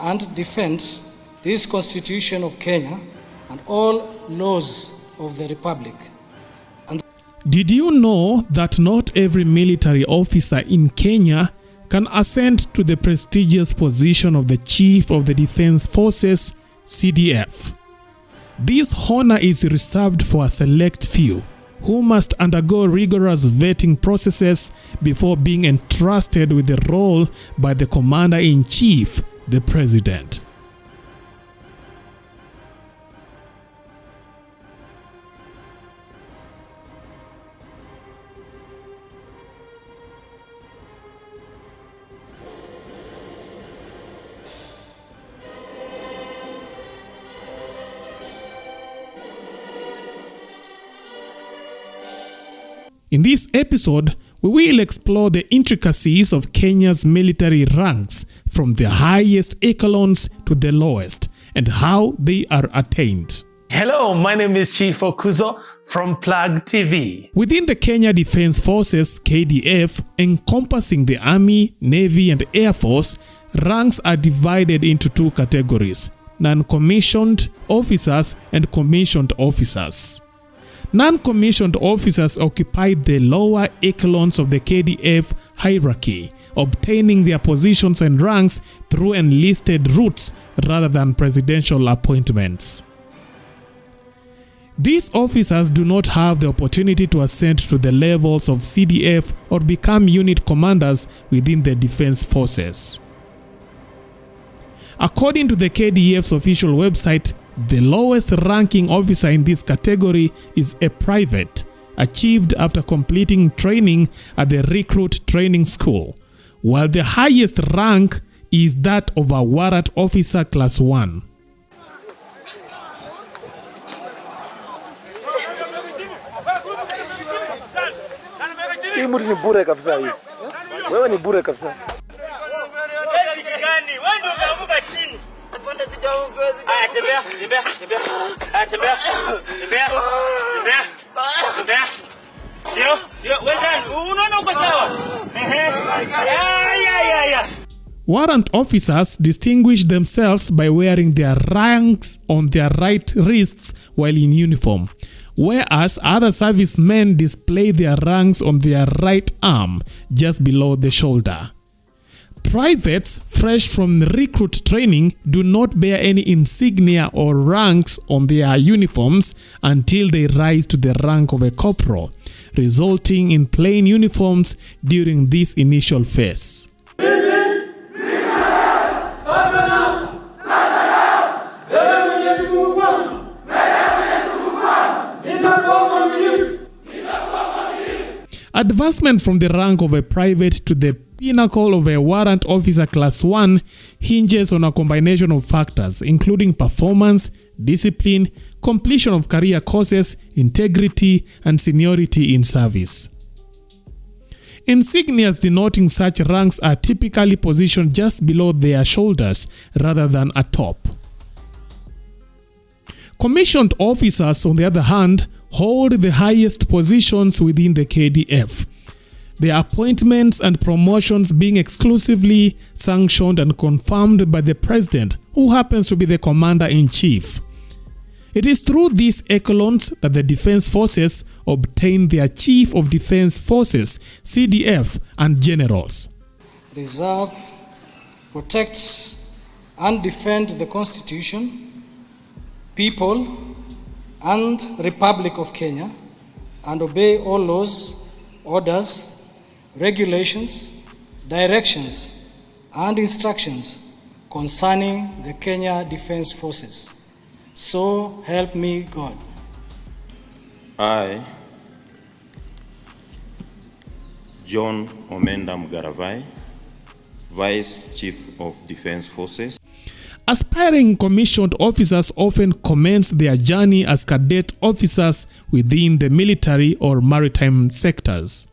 and defend this Constitution of Kenya and all laws of the Republic. Did you know that not every military officer in Kenya can ascend to the prestigious position of the Chief of the Defense Forces, CDF? This honor is reserved for a select few who must undergo rigorous vetting processes before being entrusted with the role by the Commander-in-Chief, the President. In this episode, we will explore the intricacies of Kenya's military ranks from the highest echelons to the lowest and how they are attained. Hello, my name is Chief Okuzo from Plug TV. Within the Kenya Defense Forces (KDF), encompassing the Army, Navy and Air Force, ranks are divided into two categories: non-commissioned officers and commissioned officers. Non-commissioned officers occupy the lower echelons of the KDF hierarchy, obtaining their positions and ranks through enlisted routes rather than presidential appointments. These officers do not have the opportunity to ascend to the levels of CDF or become unit commanders within the defense forces. According to the KDF's official website, the lowest ranking officer in this category is a private, achieved after completing training at the recruit training school, while the highest rank is that of a warrant officer class 1. Hii mtu ni bure kabisa hii. Wewe ni bure kabisa. Warrant officers distinguish themselves by wearing their ranks on their right wrists while in uniform, whereas other servicemen display their ranks on their right arm just below the shoulder. Privates fresh from recruit training do not bear any insignia or ranks on their uniforms until they rise to the rank of a corporal, resulting in plain uniforms during this initial phase. Advancement from the rank of a private to the pinnacle of a warrant officer class 1 hinges on a combination of factors including performance, discipline, completion of career courses, integrity, and seniority in service. Insignias denoting such ranks are typically positioned just below their shoulders rather than atop. Commissioned officers, on the other hand, hold the highest positions within the KDF. Their appointments and promotions being exclusively sanctioned and confirmed by the President, who happens to be the Commander-in-Chief. It is through these echelons that the Defense Forces obtain their Chief of Defense Forces, CDF, and generals. Reserve, protect, and defend the Constitution, people, and Republic of Kenya, and obey all laws, orders, regulations, directions, and instructions concerning the Kenya Defense Forces. So help me God. I, John Omenda Mgaravai, Vice Chief of Defense Forces. Aspiring commissioned officers often commence their journey as cadet officers within the military or maritime sectors.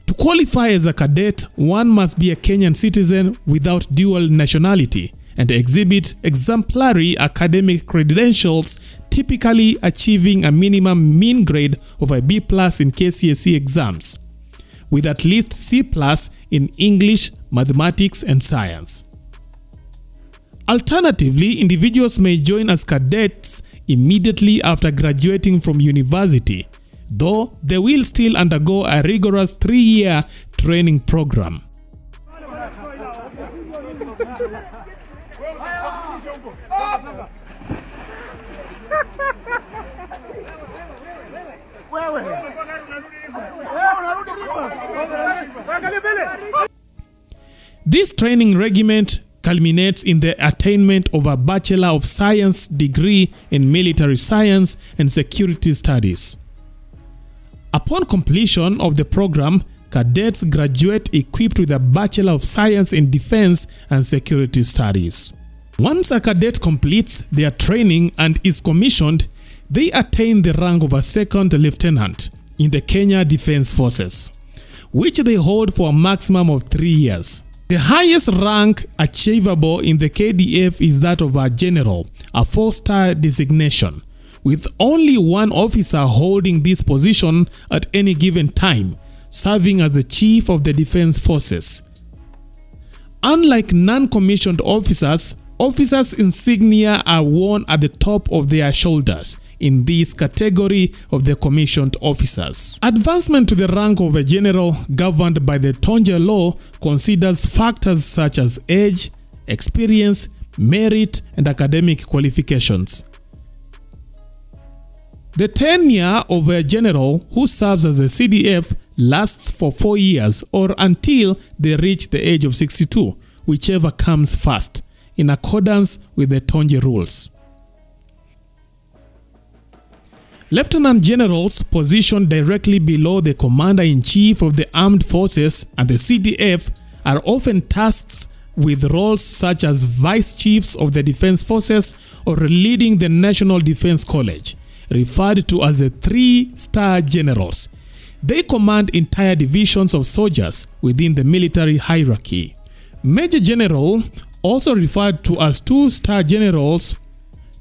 To qualify as a cadet, one must be a Kenyan citizen without dual nationality and exhibit exemplary academic credentials, typically achieving a minimum mean grade of a B+ in KCSE exams, with at least C+ in English, mathematics, and science. Alternatively, individuals may join as cadets immediately after graduating from university, though they will still undergo a rigorous 3-year training program. This training regiment culminates in the attainment of a Bachelor of Science degree in Military Science and Security Studies. Upon completion of the program, cadets graduate equipped with a Bachelor of Science in Defense and Security Studies. Once a cadet completes their training and is commissioned, they attain the rank of a second lieutenant in the Kenya Defence Forces, which they hold for a maximum of 3 years. The highest rank achievable in the KDF is that of a general, a 4-star designation, with only one officer holding this position at any given time, serving as the Chief of the Defence Forces. Unlike non-commissioned officers, officers' insignia are worn at the top of their shoulders in this category of the commissioned officers. Advancement to the rank of a general governed by the Tonje law considers factors such as age, experience, merit, and academic qualifications. The tenure of a general who serves as a CDF lasts for 4 years or until they reach the age of 62, whichever comes first, in accordance with the Tonje rules. Lieutenant generals positioned directly below the Commander-in-Chief of the Armed Forces and the CDF are often tasked with roles such as Vice Chiefs of the Defence Forces or leading the National Defence College, referred to as the 3-star generals. They command entire divisions of soldiers within the military hierarchy. Major General, also referred to as 2-star generals,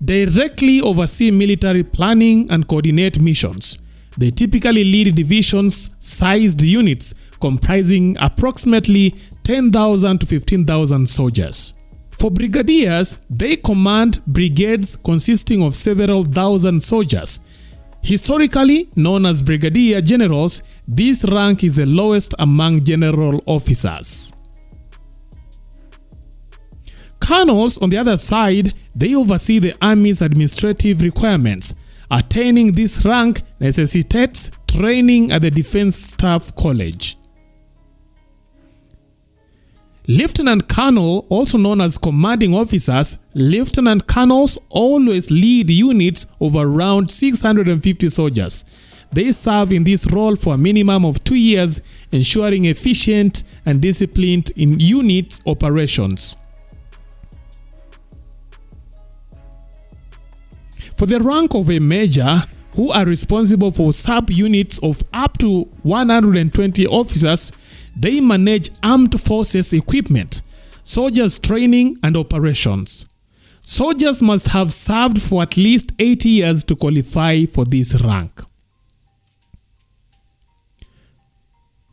directly oversee military planning and coordinate missions. They typically lead divisions-sized units comprising approximately 10,000 to 15,000 soldiers. For brigadiers, they command brigades consisting of several thousand soldiers. Historically known as brigadier generals, this rank is the lowest among general officers. Colonels, on the other side, they oversee the Army's administrative requirements. Attaining this rank necessitates training at the Defense Staff College. Lieutenant Colonel, also known as commanding officers, Lieutenant Colonels always lead units of around 650 soldiers. They serve in this role for a minimum of 2 years, ensuring efficient and disciplined in unit operations. For the rank of a major, who are responsible for sub-units of up to 120 officers, they manage armed forces equipment, soldiers training and operations. Soldiers must have served for at least 8 years to qualify for this rank.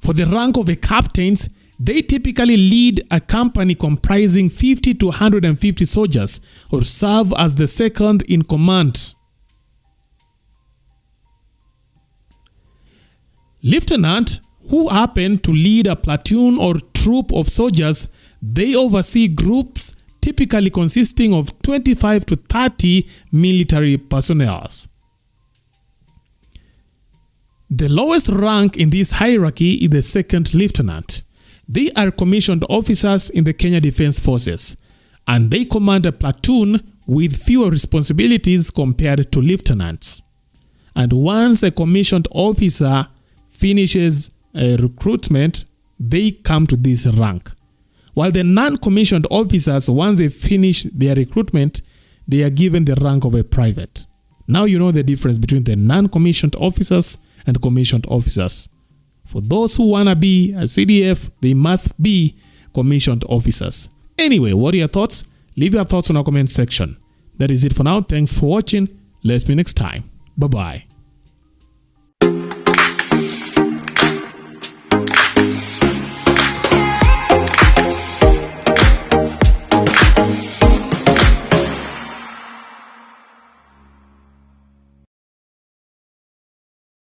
For the rank of a captain, they typically lead a company comprising 50 to 150 soldiers or serve as the second in command. Lieutenant, who happen to lead a platoon or troop of soldiers, they oversee groups typically consisting of 25 to 30 military personnel. The lowest rank in this hierarchy is the second lieutenant. They are commissioned officers in the Kenya Defence Forces, and they command a platoon with fewer responsibilities compared to lieutenants. And once a commissioned officer finishes a recruitment, they come to this rank. While the non-commissioned officers, once they finish their recruitment, they are given the rank of a private. Now you know the difference between the non-commissioned officers and commissioned officers. For those who want to be a CDF, they must be commissioned officers. Anyway, what are your thoughts? Leave your thoughts in our comment section. That is it for now. Thanks for watching. Let's meet next time. Bye-bye.